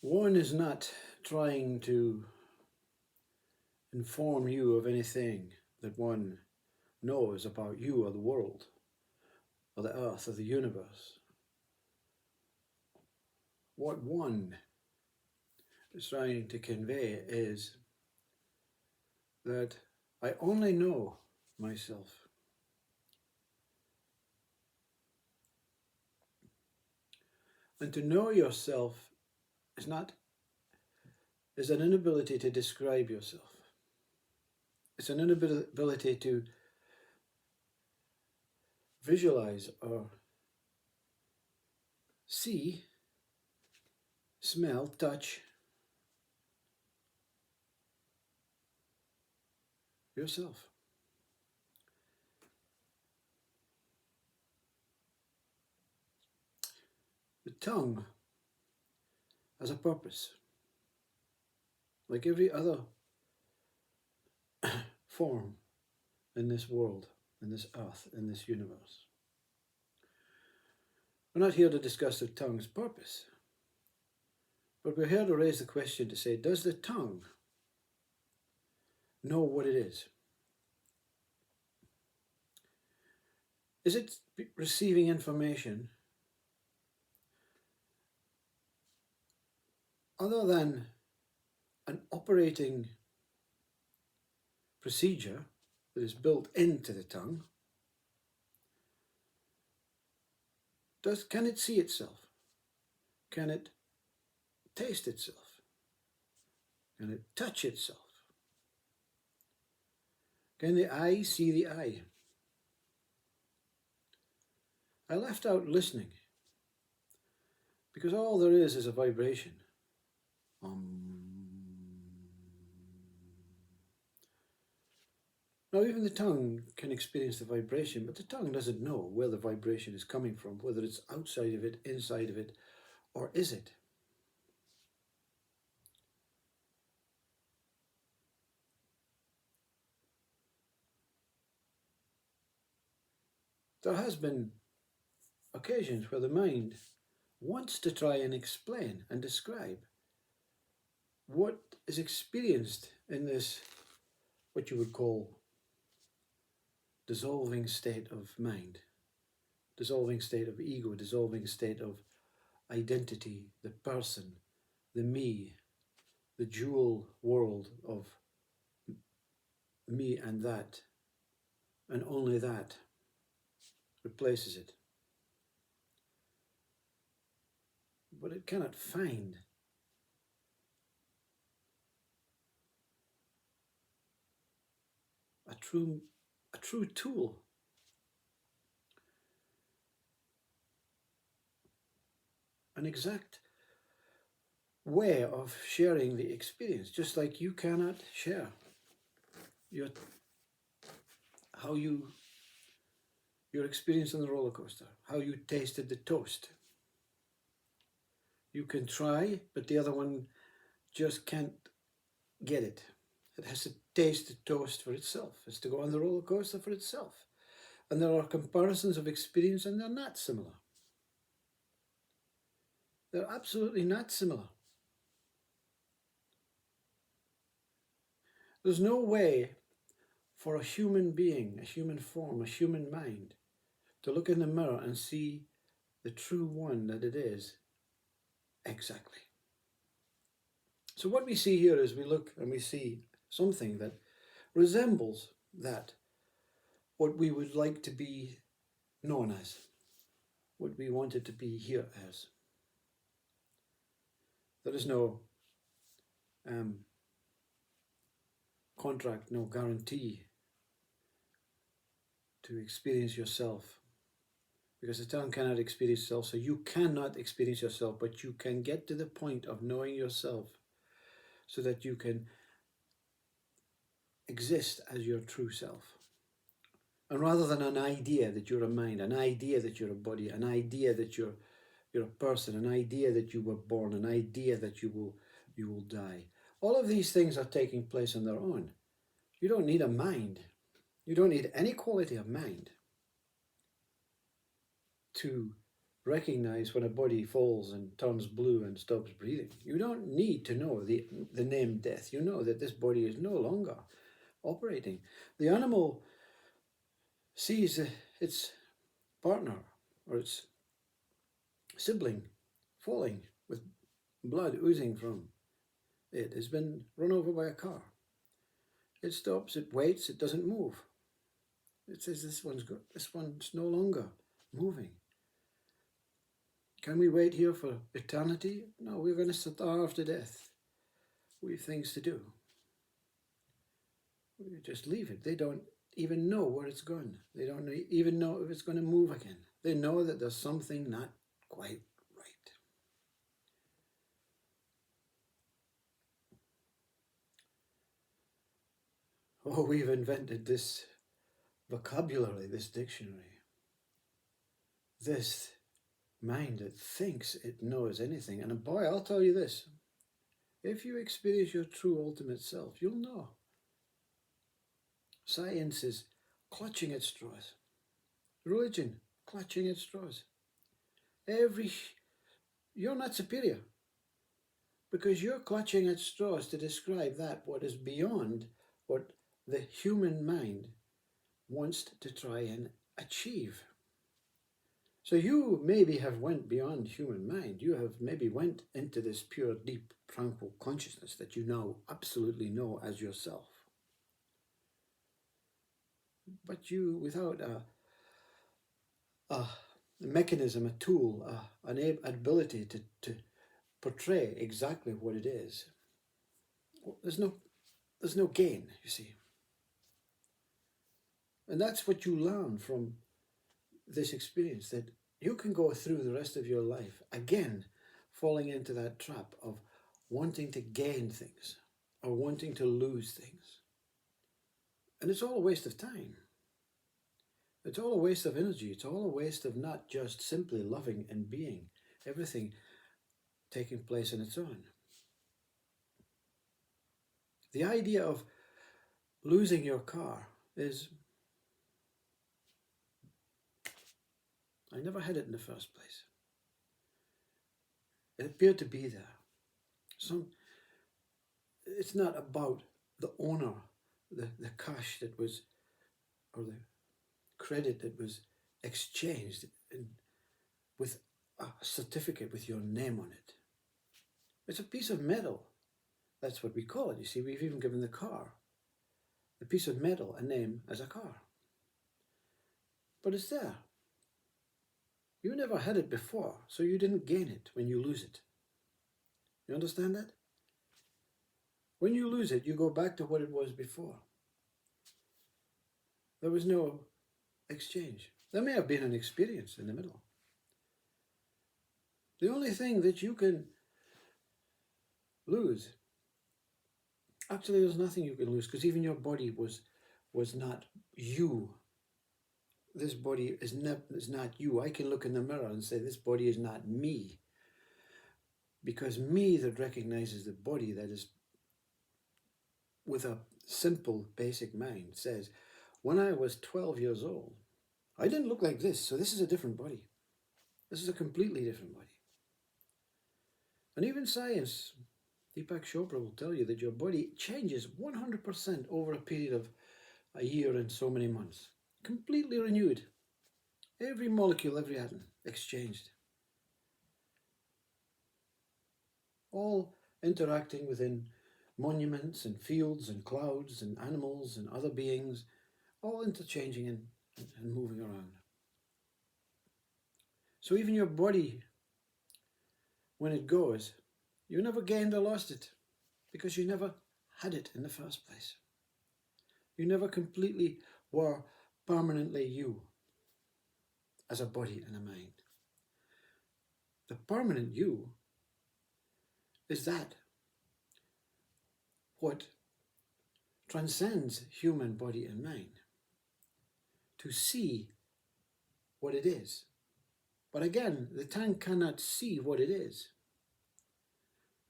One is not trying to inform you of anything that one knows about you or the world or the earth or the universe. What one is trying to convey is that I only know myself. And to know yourself is an inability to describe yourself. It's an inability to visualize or see, smell, touch yourself. The tongue has a purpose. Like every other form in this world, in this earth, in this universe. We're not here to discuss the tongue's purpose, but we're here to raise the question to say, does the tongue know what it is? Is it receiving information other than an operating procedure that is built into the tongue? Can it see itself? Can it taste itself? Can it touch itself? Can the eye see the eye? I left out listening because all there is a vibration. Now, even the tongue can experience the vibration, but the tongue doesn't know where the vibration is coming from, whether it's outside of it, inside of it, or is it? There has been occasions where the mind wants to try and explain and describe what is experienced in this, what you would call dissolving state of mind, dissolving state of ego, dissolving state of identity, the person, the me, the dual world of me and that, and only that replaces it. But it cannot find a true tool. An exact way of sharing the experience, just like you cannot share your experience on the roller coaster, how you tasted the toast. You can try, but the other one just can't get it. It has to taste the toast for itself. It has to go on the roller coaster for itself. And there are comparisons of experience, and they're not similar. They're absolutely not similar. There's no way for a human being, a human form, a human mind, to look in the mirror and see the true one that it is exactly. So what we see here is we look and we see something that resembles that, what we would like to be known as, what we wanted to be here as. There is no contract, no guarantee to experience yourself, because the tongue cannot experience itself, so you cannot experience yourself, but you can get to the point of knowing yourself so that you can exist as your true self. And rather than an idea that you're a mind, an idea that you're a body, an idea that you're a person, an idea that you were born, an idea that you will die. All of these things are taking place on their own. You don't need a mind. You don't need any quality of mind to recognize when a body falls and turns blue and stops breathing. You don't need to know the name death. You know that this body is no longer operating. The animal sees its partner or its sibling falling with blood oozing from it, has been run over by a car. It stops, it waits, it doesn't move. It says this one's no longer moving. Can we wait here for eternity? No, we're going to starve to death. We have things to do. We just leave it. They don't even know where it's gone. They don't even know if it's going to move again. They know that there's something not quite right. Oh, we've invented this vocabulary, this dictionary. This mind that thinks it knows anything. And boy, I'll tell you this. If you experience your true ultimate self, you'll know. Science is clutching at straws. Religion, clutching at straws. You're not superior because you're clutching at straws to describe that what is beyond what the human mind wants to try and achieve. So you maybe have went beyond human mind. You have maybe went into this pure, deep, tranquil consciousness that you now absolutely know as yourself. But you, without a mechanism, a tool, an ability to portray exactly what it is, there's no gain, you see. And that's what you learn from this experience, that you can go through the rest of your life, again, falling into that trap of wanting to gain things or wanting to lose things. And it's all a waste of time. It's all a waste of energy. It's all a waste of not just simply loving and being, everything taking place on its own. The idea of losing your car is, I never had it in the first place. It appeared to be there. It's not about the owner, the cash that was, or the credit that was exchanged with a certificate with your name on it. It's a piece of metal. That's what we call it. You see, we've even given the car, the piece of metal, a name as a car. But it's there. You never had it before, so you didn't gain it when you lose it. You understand that? When you lose it, you go back to what it was before. There was no exchange. There may have been an experience in the middle. The only thing that you can lose, actually there's nothing you can lose, because even your body was not you. This body is not you. I can look in the mirror and say, this body is not me. Because me that recognizes the body, that is with a simple, basic mind, says, when I was 12 years old, I didn't look like this, so this is a different body. This is a completely different body. And even science, Deepak Chopra will tell you that your body changes 100% over a period of a year and so many months. Completely renewed. Every molecule, every atom exchanged. All interacting within monuments and fields and clouds and animals and other beings, all interchanging and moving around. So even your body, when it goes, you never gained or lost it because you never had it in the first place. You never completely were permanently you as a body and a mind. The permanent you is that what transcends human body and mind, to see what it is. But again, the tongue cannot see what it is.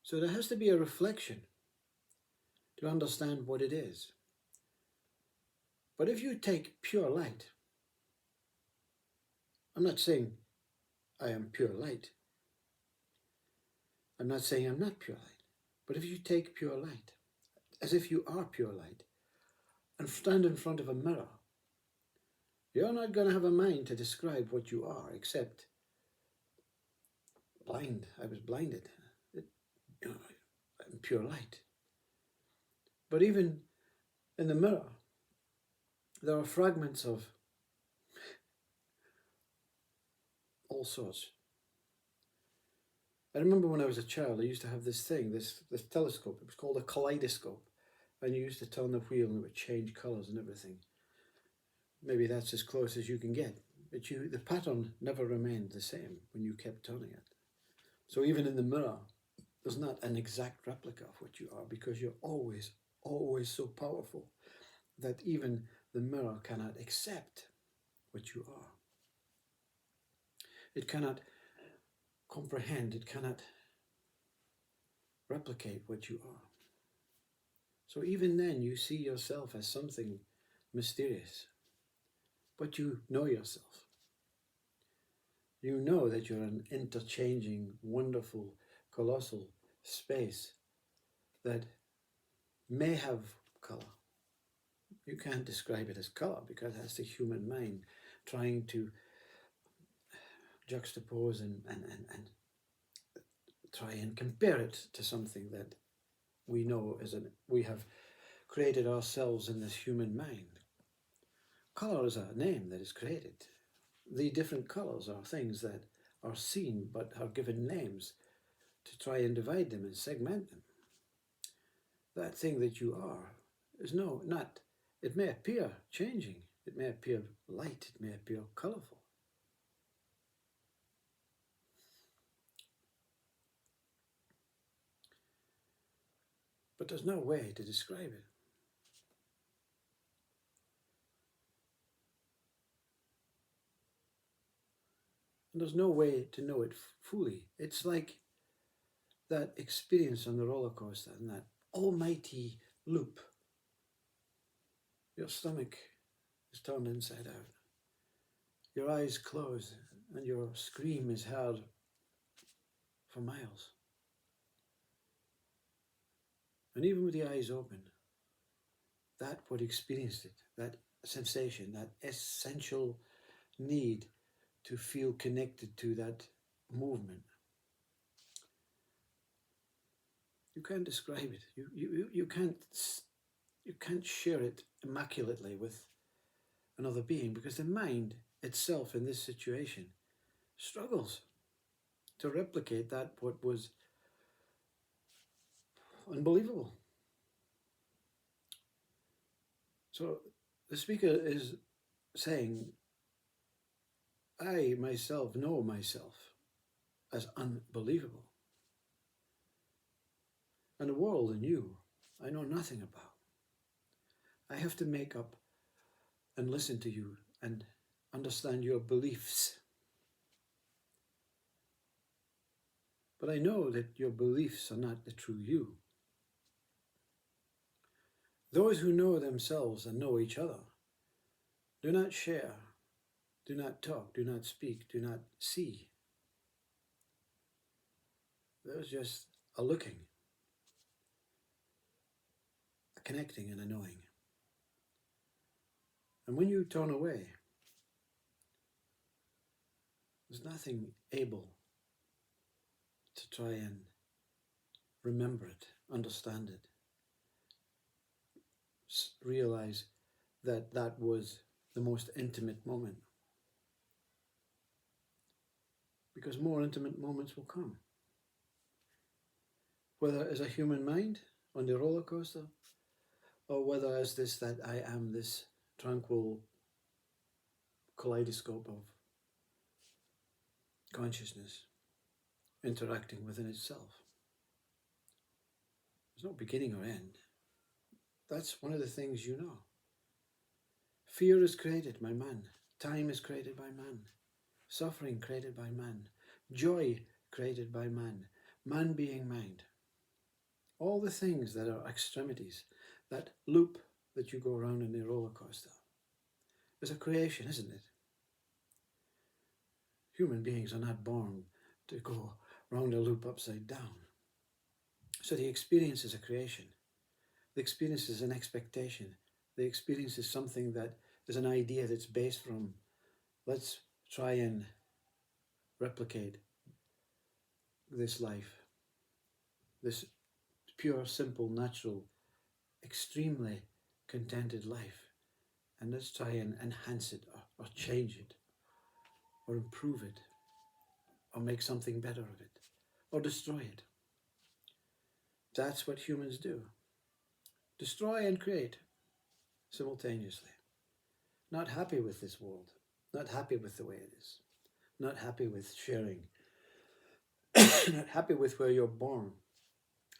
So there has to be a reflection to understand what it is. But if you take pure light, I'm not saying I am pure light. I'm not saying I'm not pure light. But if you take pure light, as if you are pure light, and stand in front of a mirror, you're not going to have a mind to describe what you are, except blind. I was blinded. I'm pure light. But even in the mirror, there are fragments of all sorts. I remember when I was a child, I used to have this thing, this telescope. It was called a kaleidoscope. And you used to turn the wheel and it would change colours and everything. Maybe that's as close as you can get. But the pattern never remained the same when you kept turning it. So even in the mirror, there's not an exact replica of what you are, because you're always, always so powerful that even the mirror cannot accept what you are. It cannot comprehend, it cannot replicate what you are. So even then you see yourself as something mysterious, but you know yourself. You know that you're an interchanging, wonderful, colossal space that may have colour. You can't describe it as colour because that's the human mind trying to juxtapose and try and compare it to something that we know we have created ourselves in this human mind. Colour is a name that is created. The different colours are things that are seen but are given names to try and divide them and segment them. That thing that you are is not, it may appear changing, it may appear light, it may appear colourful. But there's no way to describe it. And there's no way to know it fully. It's like that experience on the roller coaster and that almighty loop. Your stomach is turned inside out. Your eyes close and your scream is heard for miles. And even with the eyes open, that what experienced it, that sensation, that essential need to feel connected to that movement, you can't describe it. You can't share it immaculately with another being, because the mind itself in this situation struggles to replicate that what was unbelievable. So the speaker is saying, I myself know myself as unbelievable. And the world and you, I know nothing about. I have to make up and listen to you and understand your beliefs. But I know that your beliefs are not the true you. Those who know themselves and know each other do not share, do not talk, do not speak, do not see. There's just a looking, a connecting and a knowing. And when you turn away, there's nothing able to try and remember it, understand it, realize that that was the most intimate moment. Because more intimate moments will come. Whether as a human mind on the roller coaster, or whether as this, that I am this tranquil kaleidoscope of consciousness interacting within itself. There's no beginning or end. That's one of the things you know. Fear is created by man. Time is created by man. Suffering created by man. Joy created by man. Man being mind. All the things that are extremities, that loop that you go around in the roller coaster, is a creation, isn't it? Human beings are not born to go round a loop upside down. So the experience is a creation. The experience is an expectation. The experience is something that is an idea that's based from, let's try and replicate this life, this pure, simple, natural, extremely contented life. And let's try and enhance it or change it or improve it or make something better of it or destroy it. That's what humans do. Destroy and create simultaneously. Not happy with this world, not happy with the way it is, not happy with sharing, not happy with where you're born.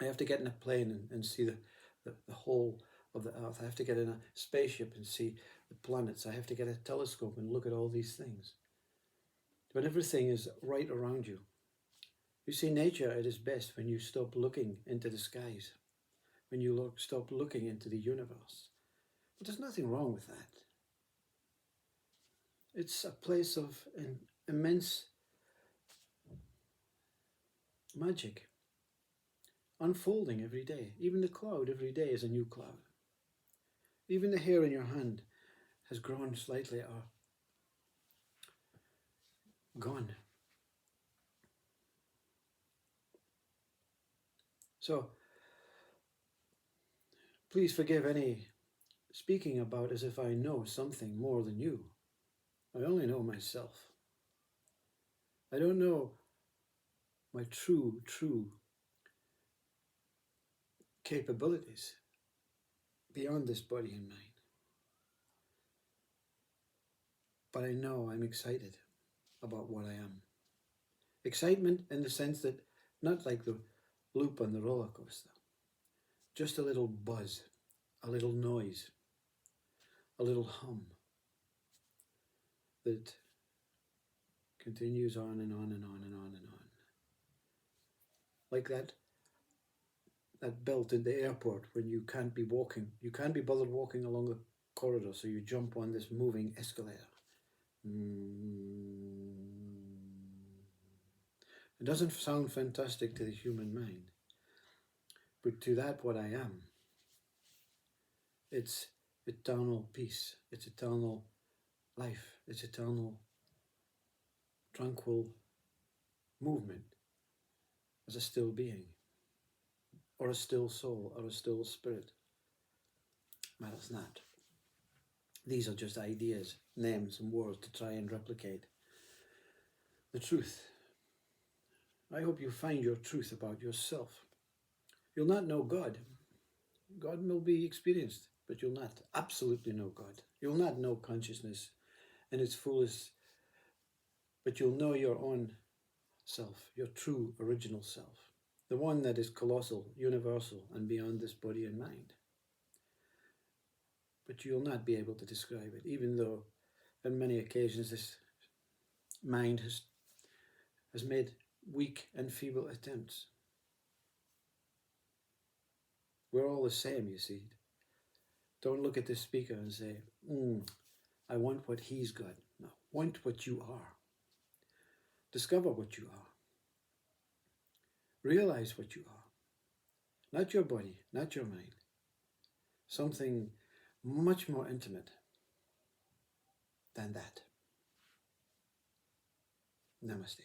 I have to get in a plane and see the whole of the earth. I have to get in a spaceship and see the planets. I have to get a telescope and look at all these things. But everything is right around you. You see nature at its best when you stop looking into the skies, when you stop looking into the universe. But there's nothing wrong with that. It's a place of immense magic, unfolding every day. Even the cloud every day is a new cloud. Even the hair in your hand has grown slightly or gone. So please forgive any speaking about as if I know something more than you. I only know myself. I don't know my true capabilities beyond this body and mind. But I know I'm excited about what I am. Excitement in the sense that not like the loop on the roller coaster, just a little buzz, a little noise, a little hum that continues on and on and on and on and on. Like that belt in the airport when you can't be bothered walking along the corridor, so you jump on this moving escalator. It doesn't sound fantastic to the human mind, but to that what I am, it's eternal peace, it's eternal life, it's eternal tranquil movement as a still being, or a still soul, or a still spirit. Matters not. These are just ideas, names and words to try and replicate the truth. I hope you find your truth about yourself. You'll not know God. God will be experienced, but you'll not absolutely know God. You'll not know consciousness in its fullest, but you'll know your own self, your true original self, the one that is colossal, universal, and beyond this body and mind. But you'll not be able to describe it, even though on many occasions this mind has made weak and feeble attempts. We're all the same, you see. Don't look at the speaker and say, I want what he's got. No, want what you are. Discover what you are. Realize what you are. Not your body, not your mind. Something much more intimate than that. Namaste.